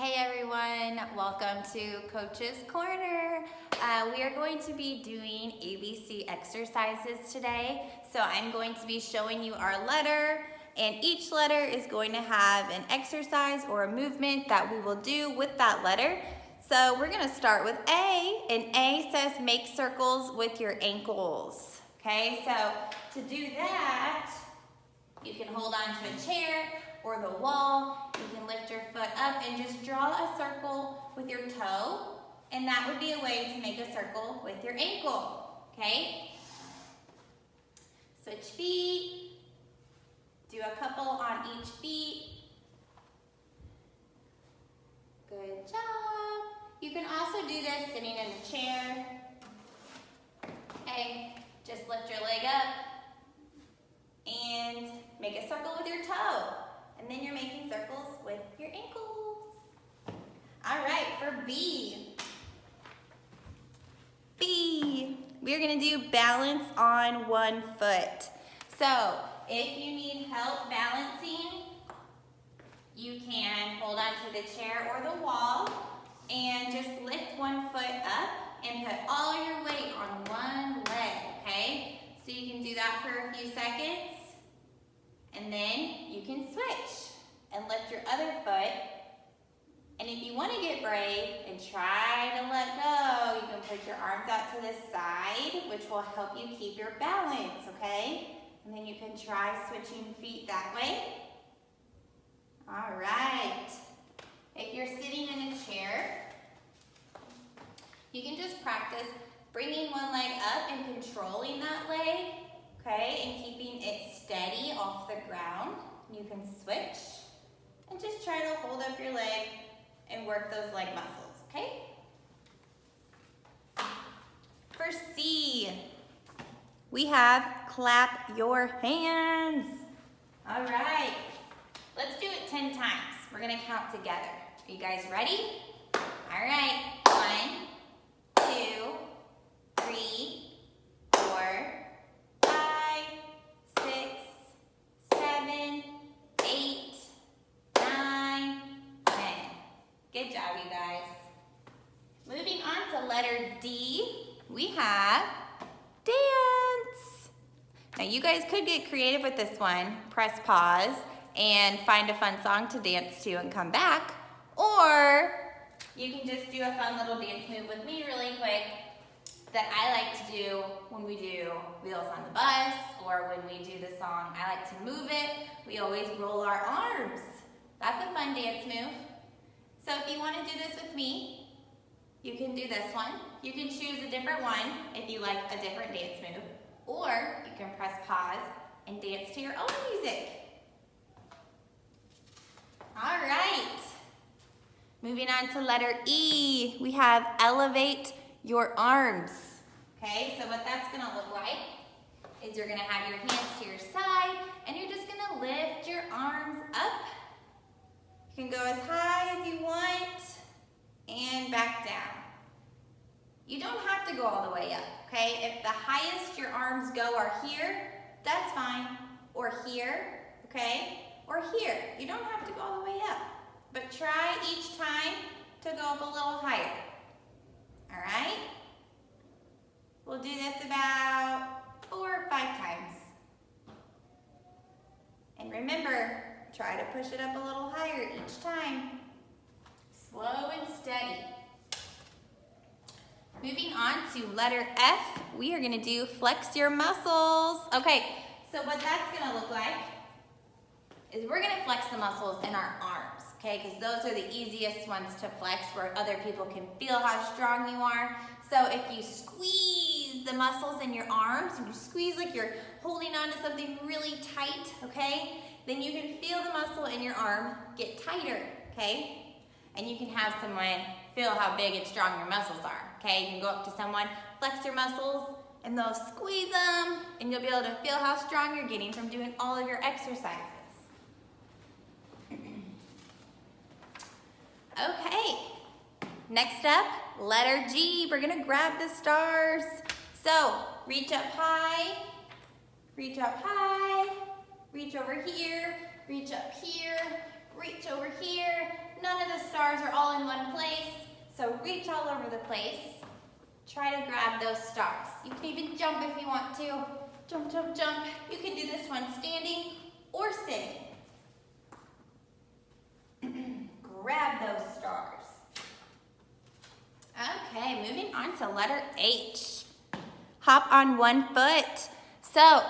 Hey everyone, welcome to Coach's Corner. We are going to be doing ABC exercises today. So I'm going to be showing you our letter, and each letter is going to have an exercise or a movement that we will do with that letter. So we're going to start with A, and A says make circles with your ankles. Okay, so to do that, you can hold on to a chair or the wall. You can lift your foot up and just draw a circle with your toe, and that would be a way to make a circle with your ankle, okay? Switch feet. Do a couple on each feet. Good job. You can also do this sitting in a chair. Okay, just lift your leg up and make a circle with your toe. And then you're making circles with your ankles. All right, for B. B, we're gonna do balance on one foot. So if you need help balancing, you can hold onto the chair or the wall and just lift one foot up and put all your weight on one leg, okay? So you can do that for a few seconds. And then you can switch and lift your other foot. And if you want to get brave and try to let go, you can put your arms out to the side, which will help you keep your balance, okay? And then you can try switching feet that way. All right. If you're sitting in a chair, you can just practice bringing one leg up and controlling that leg. Okay, and keeping it steady off the ground. You can switch and just try to hold up your leg and work those leg muscles, okay? For C, we have clap your hands. All right, let's do it 10 times. We're gonna count together. Are you guys ready? All right, 1, 2, 3, 4, 7, 8, 9, 10. Good job, you guys. Moving on to letter D, we have dance. Now you guys could get creative with this one. Press pause and find a fun song to dance to and come back. Or you can just do a fun little dance move with me really quick that I like to do when we do Wheels on the Bus, or when we do the song I Like to Move It. We always roll our arms. That's a fun dance move. So if you want to do this with me, you can do this one. You can choose a different one if you like a different dance move, or you can press pause and dance to your own music. All right. Moving on to letter E, we have elevate your arms. Okay, so what that's gonna look like is you're gonna have your hands to your side and you're just gonna lift your arms up. You can go as high as you want and back down. You don't have to go all the way up, okay? If the highest your arms go are here, that's fine. Or here, okay? Or here. You don't have to go all the way up. But try each time to go up a little higher. All right? We'll do this about 4 or 5 times. And remember, try to push it up a little higher each time. Slow and steady. Moving on to letter F, we are gonna do flex your muscles. Okay, so what that's gonna look like is we're gonna flex the muscles in our arms, okay? Because those are the easiest ones to flex where other people can feel how strong you are. So if you squeeze the muscles in your arms, and you squeeze like you're holding on to something really tight, okay? Then you can feel the muscle in your arm get tighter, okay? And you can have someone feel how big and strong your muscles are, okay? You can go up to someone, flex your muscles, and they'll squeeze them, and you'll be able to feel how strong you're getting from doing all of your exercises. Okay, next up, letter G. We're gonna grab the stars. So, reach up high, reach up high, reach over here, reach up here, reach over here. none of the stars are all in one place, so reach all over the place. Try to grab those stars. You can even jump if you want to. Jump, jump, jump. You can do this one standing or sitting. Grab those stars. Okay, moving on to letter H. Hop on one foot. So,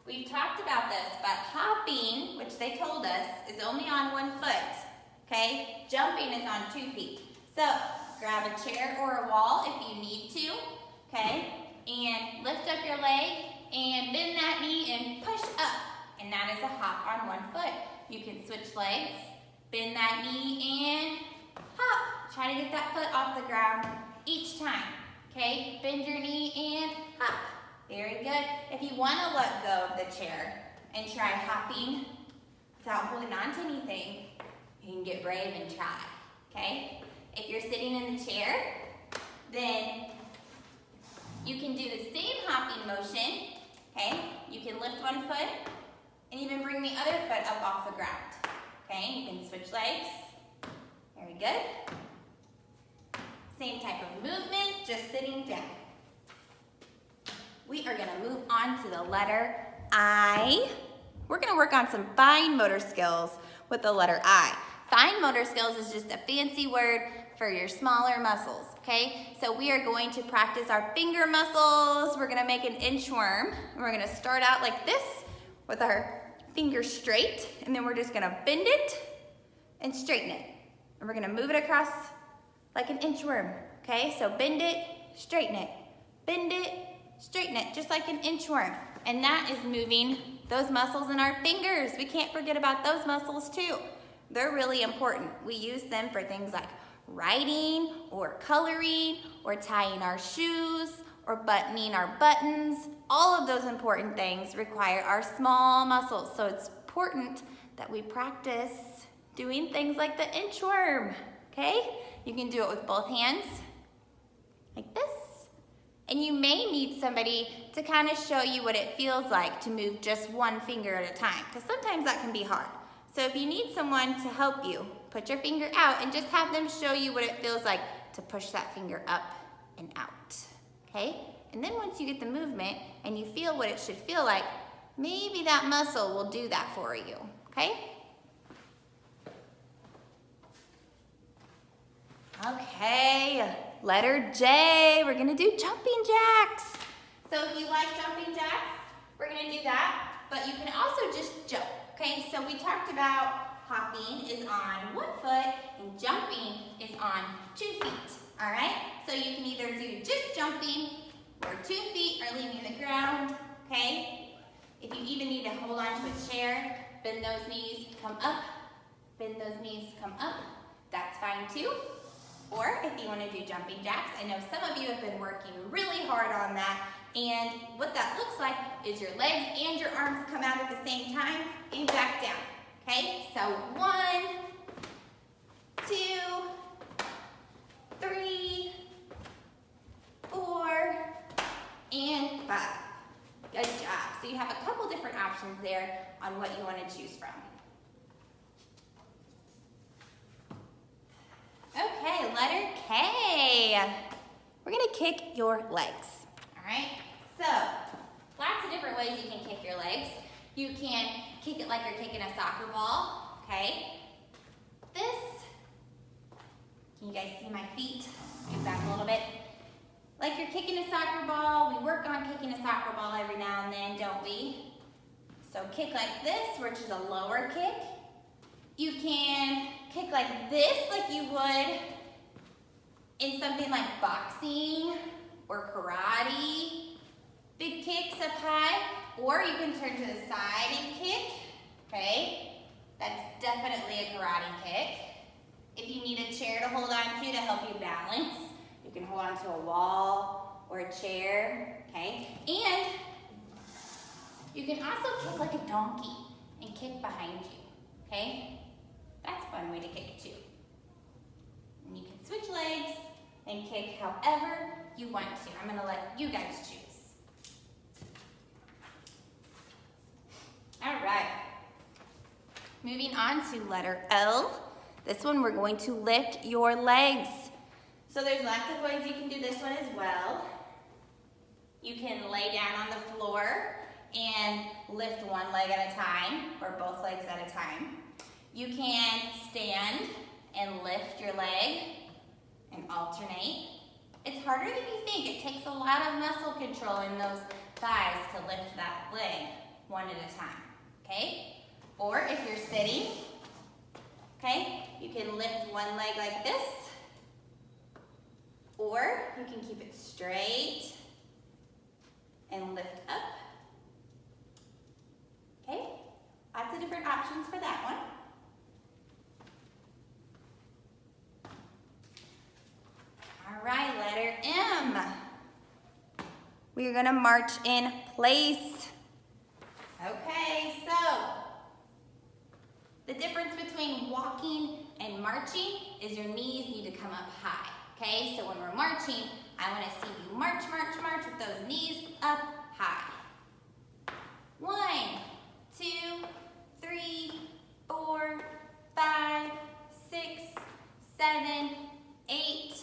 we've talked about this, but hopping, which they told us, is only on one foot, okay? Jumping is on 2 feet. So, grab a chair or a wall if you need to, okay? And lift up your leg and bend that knee and push up. And that is a hop on one foot. You can switch legs, bend that knee and hop. Try to get that foot off the ground each time, okay? Bend your knee and hop. Very good. If you want to let go of the chair and try hopping without holding on to anything, you can get brave and try, okay? If you're sitting in the chair, then you can do the same hopping motion, okay? You can lift one foot and even bring the other foot up off the ground, okay? You can switch legs. Very good. Same type of movement, just sitting down. We are gonna move on to the letter I. We're gonna work on some fine motor skills with the letter I. Fine motor skills is just a fancy word for your smaller muscles, okay? So we are going to practice our finger muscles. We're gonna make an inchworm. We're gonna start out like this with our fingers straight, and then we're just gonna bend it and straighten it. And we're gonna move it across like an inchworm, okay? So bend it, straighten it, bend it, straighten it, just like an inchworm. And that is moving those muscles in our fingers. We can't forget about those muscles too. They're really important. We use them for things like writing or coloring or tying our shoes or buttoning our buttons. All of those important things require our small muscles. So it's important that we practice doing things like the inchworm, okay? You can do it with both hands, like this. And you may need somebody to kind of show you what it feels like to move just one finger at a time, because sometimes that can be hard. So if you need someone to help you, put your finger out and just have them show you what it feels like to push that finger up and out, okay? And then once you get the movement and you feel what it should feel like, maybe that muscle will do that for you, okay? Okay, letter J, we're gonna do jumping jacks. So if you like jumping jacks, we're gonna do that, but you can also just jump, okay? So we talked about hopping is on one foot and jumping is on 2 feet, all right? So you can either do just jumping or 2 feet are leaving the ground, okay? If you even need to hold on to a chair, bend those knees, come up, bend those knees, come up, that's fine too. Or if you want to do jumping jacks, I know some of you have been working really hard on that, and what that looks like is your legs and your arms come out at the same time and back down, okay? So 1, 2, 3, 4, and 5. Good job. So you have a couple different options there on what you want to choose from. Okay, letter K. We're gonna kick your legs, all right? So, lots of different ways you can kick your legs. You can kick it like you're kicking a soccer ball, okay? This, can you guys see my feet? Scoot back a little bit. Like you're kicking a soccer ball. We work on kicking a soccer ball every now and then, don't we? So kick like this, which is a lower kick. You can kick like this, like you would in something like boxing or karate. Big kicks up high. Or you can turn to the side and kick, okay? That's definitely a karate kick. If you need a chair to hold on to help you balance, you can hold on to a wall or a chair, okay? And you can also kick like a donkey and kick behind you, okay? That's a fun way to kick too. And you can switch legs and kick however you want to. I'm gonna let you guys choose. All right. Moving on to letter L. This one we're going to lift your legs. So there's lots of ways you can do this one as well. You can lay down on the floor and lift one leg at a time, or both legs at a time. You can stand and lift your leg and alternate. It's harder than you think. It takes a lot of muscle control in those thighs to lift that leg one at a time, okay? Or if you're sitting, okay, you can lift one leg like this, or you can keep it straight and lift up. Okay, lots of different options for that one. All right, letter M. We're gonna march in place. Okay, so the difference between walking and marching is your knees need to come up high. Okay, so when we're marching, I want to see you march, march, march with those knees up high. 1, 2, 3, 4, 5, 6, 7, 8,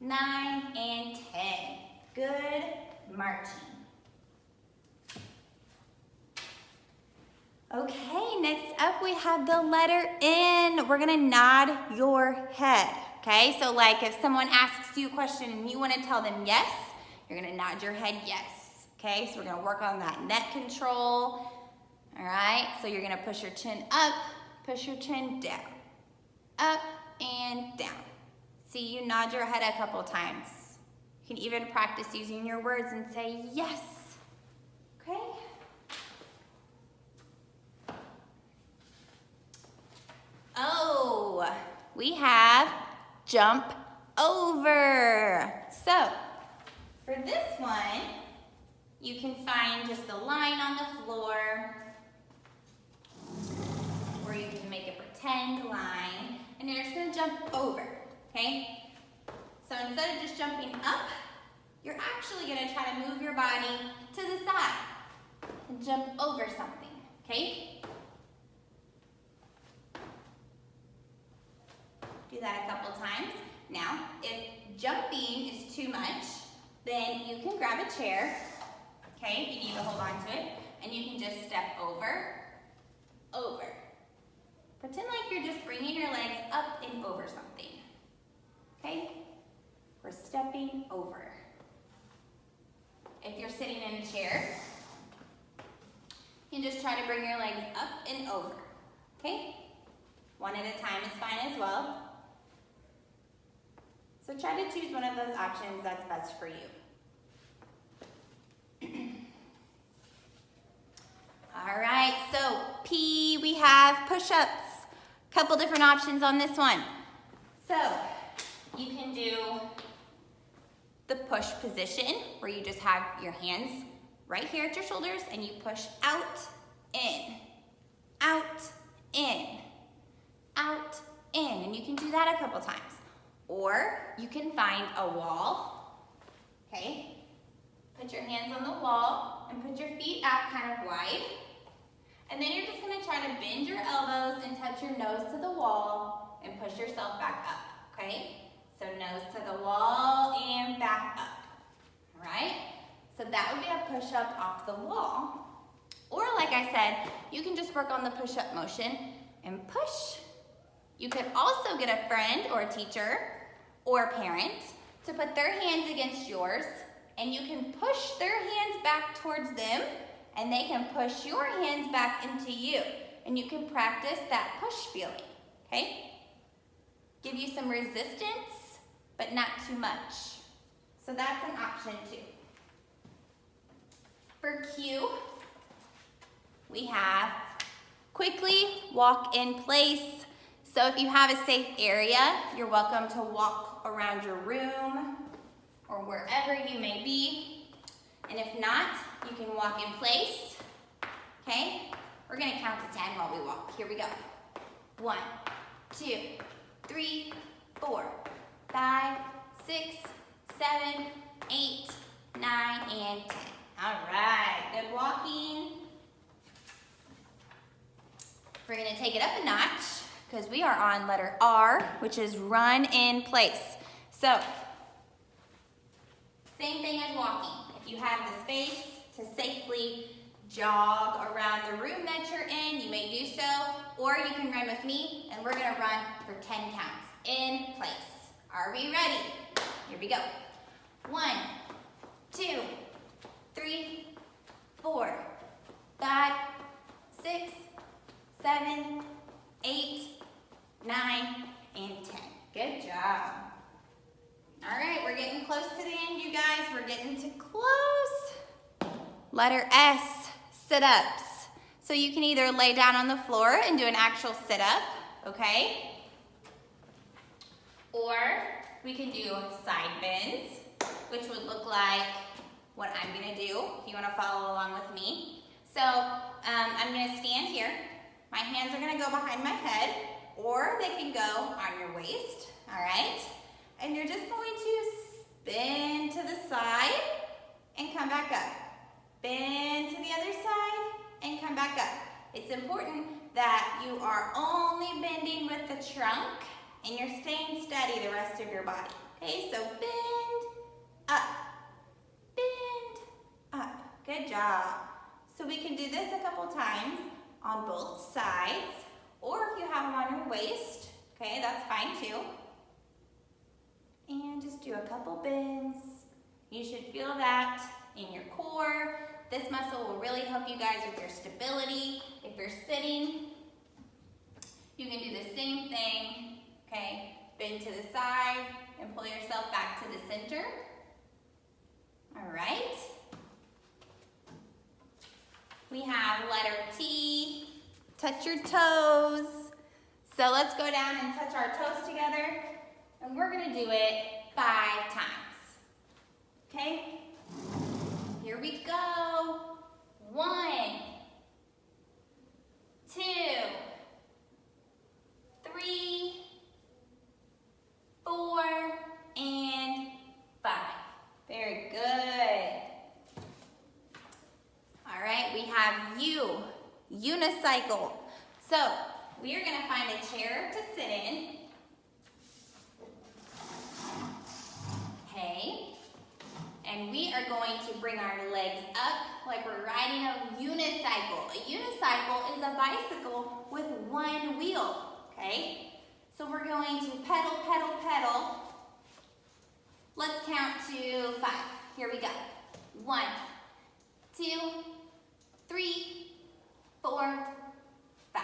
9, and 10. Good marching. Okay, next up we have the letter N. We're gonna nod your head, okay? So like if someone asks you a question and you wanna tell them yes, you're gonna nod your head yes, okay? So we're gonna work on that neck control, all right? So you're gonna push your chin up, push your chin down, up and down. See, you nod your head a couple times. You can even practice using your words and say yes, okay? Oh, we have jump over. So, for this one, you can find just a line on the floor, or you can make a pretend line, and you're just gonna jump over, okay? So instead of just jumping up, you're actually gonna try to move your body to the side and jump over something, okay? Do that a couple times. Now, if jumping is too much, then you can grab a chair, okay, if you need to hold on to it, and you can just step over, over. Pretend like you're just bringing your legs up and over something, okay? We're stepping over. If you're sitting in a chair, you can just try to bring your legs up and over, okay? One at a time is fine as well. So try to choose one of those options that's best for you. All right, so P, we have push-ups. Couple different options on this one. So you can do the push position where you just have your hands right here at your shoulders and you push out, in, out, in, out, in. And you can do that a couple times. Or you can find a wall, okay? Put your hands on the wall and put your feet out kind of wide. And then you're just gonna try to bend your elbows and touch your nose to the wall and push yourself back up, okay? So nose to the wall and back up, all right? So that would be a push-up off the wall. Or like I said, you can just work on the push-up motion and push. You could also get a friend or a teacher or a parent to put their hands against yours, and you can push their hands back towards them, and they can push your hands back into you. And you can practice that push feeling, okay? Give you some resistance, but not too much. So that's an option too. For Q, we have quickly walk in place. So if you have a safe area, you're welcome to walk around your room or wherever you may be. And if not, you can walk in place, okay? We're gonna count to 10 while we walk. Here we go. 1, 2, 3, 4, 5, 6, 7, 8, 9, and 10. All right, good walking. We're gonna take it up a notch because we are on letter R, which is run in place. So, same thing as walking. If you have the space to safely jog around the room that you're in, you may do so, or you can run with me, and we're gonna run for 10 counts in place. Are we ready? Here we go. 1, 2, 3, 4, 5, 6, 7, 8, 9, and 10. Good job. All right, we're getting close to the end, you guys. We're getting too close. Letter S, sit-ups. So you can either lay down on the floor and do an actual sit-up, okay? Or we can do side bends, which would look like what I'm gonna do if you wanna follow along with me. So I'm gonna stand here. My hands are gonna go behind my head, or they can go on your waist, all right? And you're just going to spin to the side and come back up. Bend to the other side and come back up. It's important that you are only bending with the trunk and you're staying steady the rest of your body. Okay, so bend, up, bend, up. Good job. So we can do this a couple times on both sides, or if you have them on your waist, okay, that's fine too. And just do a couple bends. You should feel that in your core. This muscle will really help you guys with your stability. If you're sitting, you can do the same thing, okay? Bend to the side and pull yourself back to the center. All right. We have letter T, touch your toes. So let's go down and touch our toes together. And we're gonna do it 5 times, okay? Here we go. 1, 2, 3, 4, and 5. Very good. All right, we have U, unicycle. So we are gonna find a chair to sit in. Okay, and we are going to bring our legs up like we're riding a unicycle. A unicycle is a bicycle with one wheel, okay? So we're going to pedal, pedal, pedal. Let's count to 5. Here we go. 1, 2, 3, 4, 5.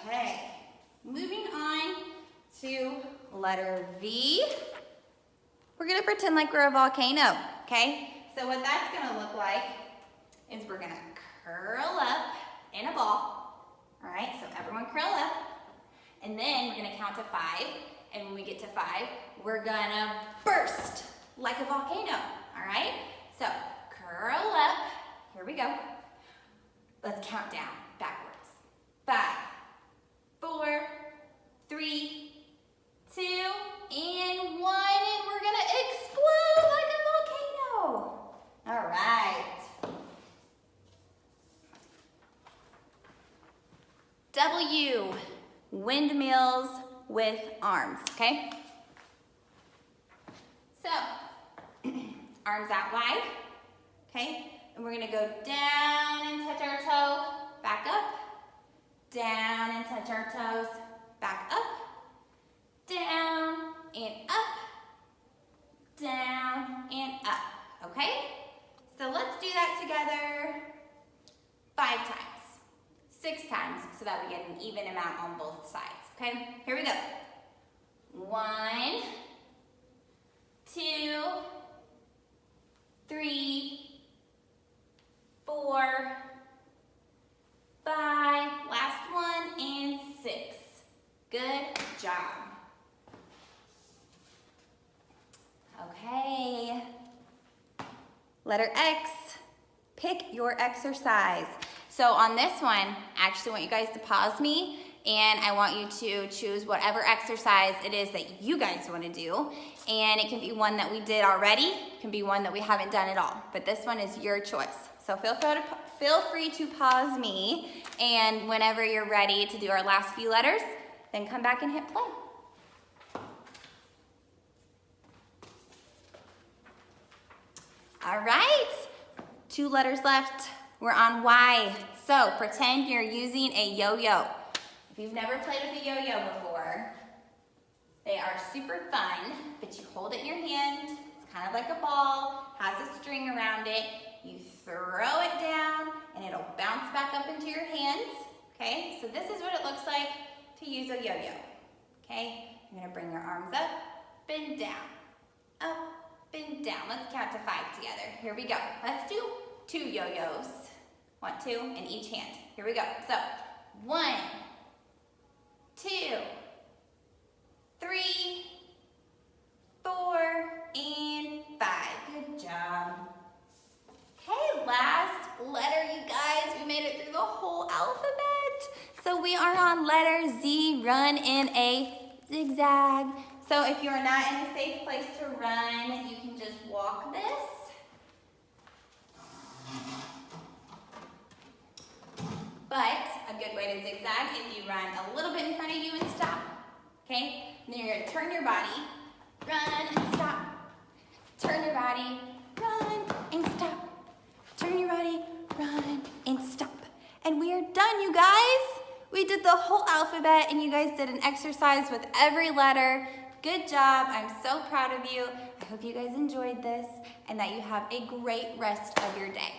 Okay, moving on to letter V. We're gonna pretend like we're a volcano, okay? So what that's gonna look like is we're gonna curl up in a ball, all right? So everyone curl up, and then we're gonna count to 5, and when we get to 5, we're gonna burst like a volcano, all right? So curl up, here we go. Let's count down backwards. 5, 4, 3, 2, and 1, and we're gonna explode like a volcano. All right. W, windmills with arms, okay? So, arms out wide, okay? And we're gonna go down and touch our toe, back up, down and touch our toes, back up, down and up, down and up, okay? So let's do that together 5 times, 6 times, so that we get an even amount on both sides, okay? Here we go. 1, 2, 3, 4, 5, last one, and 6. Good job. Okay. Letter X, pick your exercise. So on this one, I actually want you guys to pause me, and I want you to choose whatever exercise it is that you guys want to do. And it can be one that we did already, it can be one that we haven't done at all, but this one is your choice. So feel feel free to pause me, and whenever you're ready to do our last few letters, then come back and hit play. All right, 2 letters left. We're on Y. So pretend you're using a yo-yo. If you've never played with a yo-yo before, they are super fun, but you hold it in your hand. It's kind of like a ball, has a string around it. You throw it down and it'll bounce back up into your hands. Okay, so this is what it looks like to use a yo-yo. Okay, you're gonna bring your arms up and down, up and down. Let's count to 5 together. Here we go. Let's do 2 yo-yos. 1, 2 in each hand. Here we go. So 1, 2, 3, 4, and 5. Good job. Okay, last letter, you guys. We made it through the whole alphabet. So we are on letter Z, run in a zigzag. So if you're not in a safe place to run, you can just walk this. But a good way to zigzag is you run a little bit in front of you and stop. Okay? And then you're gonna turn your body, run and stop. Turn your body, run and stop. Turn your body, run and stop. And we are done, you guys. We did the whole alphabet and you guys did an exercise with every letter. Good job. I'm so proud of you. I hope you guys enjoyed this and that you have a great rest of your day.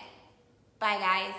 Bye, guys.